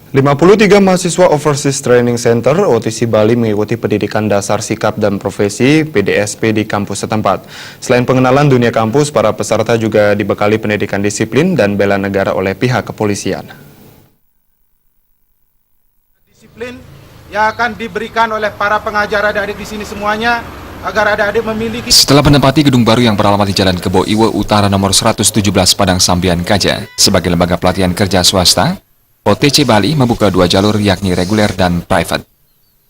53 mahasiswa Overseas Training Center OTC Bali mengikuti pendidikan dasar sikap dan profesi PDSP di kampus setempat. Selain pengenalan dunia kampus, para peserta juga dibekali pendidikan disiplin dan bela negara oleh pihak kepolisian. Disiplin yang akan diberikan oleh para pengajar adik-adik di sini semuanya agar adik-adik memiliki. Setelah menempati gedung baru yang beralamat di Jalan Kebo Iwe Utara nomor 117 Padang Sambian Kaja sebagai lembaga pelatihan kerja swasta, OTC Bali membuka dua jalur yakni reguler dan private.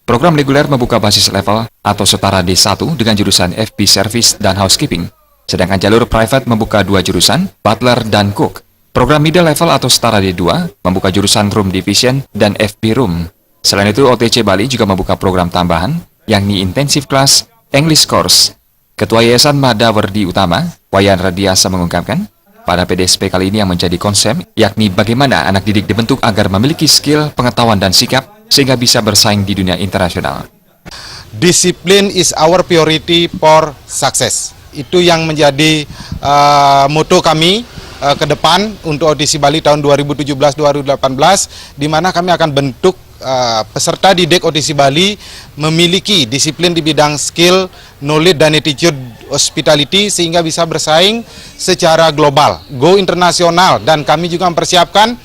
Program reguler membuka basis level atau setara D1 dengan jurusan FP Service dan Housekeeping. Sedangkan jalur private membuka dua jurusan, Butler dan Cook. Program middle level atau setara D2 membuka jurusan Room Division dan FP Room. Selain itu, OTC Bali juga membuka program tambahan yakni Intensive Class English Course. Ketua Yayasan Mada Werdi Utama, Wayan Radiasa mengungkapkan, pada PDSP kali ini yang menjadi konsep, yakni bagaimana anak didik dibentuk agar memiliki skill, pengetahuan, dan sikap, sehingga bisa bersaing di dunia internasional. Disiplin is our priority for success. Itu yang menjadi moto kami ke depan untuk OTC Bali tahun 2017-2018, di mana kami akan bentuk peserta didik OTC Bali memiliki disiplin di bidang skill, knowledge, dan attitude hospitality sehingga bisa bersaing secara global, go internasional. Dan kami juga mempersiapkan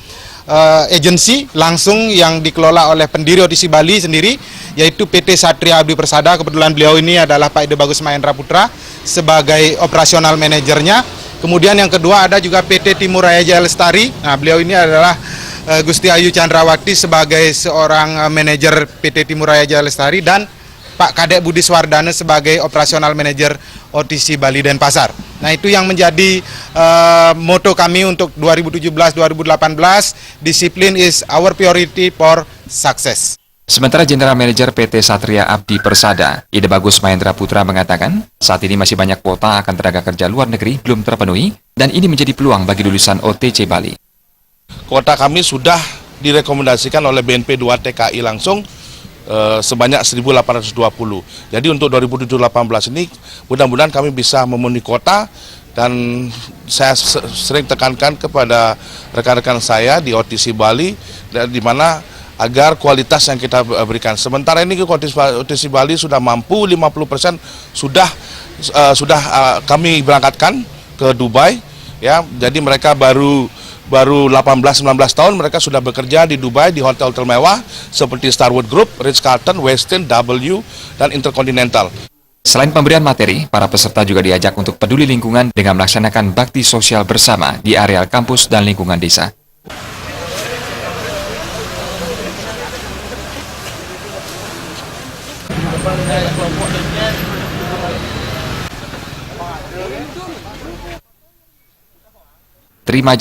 agensi langsung yang dikelola oleh pendiri OTC Bali sendiri, yaitu PT Satria Abdi Persada. Kebetulan beliau ini adalah Pak Ide Bagus Mahendra Putra sebagai operasional manajernya. Kemudian yang kedua ada juga PT Timur Raya Jaya Lestari. Nah, beliau ini adalah Gusti Ayu Chandrawati sebagai seorang manajer PT Timur Raya Jaya Lestari, dan Pak Kadek Budi Swardana sebagai operasional manajer OTC Bali Denpasar. Nah, itu yang menjadi moto kami untuk 2017-2018, disiplin is our priority for success. Sementara General Manager PT Satria Abdi Persada, Ide Bagus Mahendra Putra mengatakan, saat ini masih banyak kuota akan tenaga kerja luar negeri belum terpenuhi, dan ini menjadi peluang bagi lulusan OTC Bali. Kuota kami sudah direkomendasikan oleh BNP 2 TKI langsung sebanyak 1.820. Jadi untuk 2017-18 ini mudah-mudahan kami bisa memenuhi kuota, dan saya sering tekankan kepada rekan-rekan saya di OTC Bali di mana agar kualitas yang kita berikan. Sementara ini OTC Bali sudah mampu 50% sudah kami berangkatkan ke Dubai, ya. Jadi mereka baru 18-19 tahun mereka sudah bekerja di Dubai di hotel-hotel mewah seperti Starwood Group, Ritz-Carlton, Westin, W, dan Intercontinental. Selain pemberian materi, para peserta juga diajak untuk peduli lingkungan dengan melaksanakan bakti sosial bersama di areal kampus dan lingkungan desa. Terima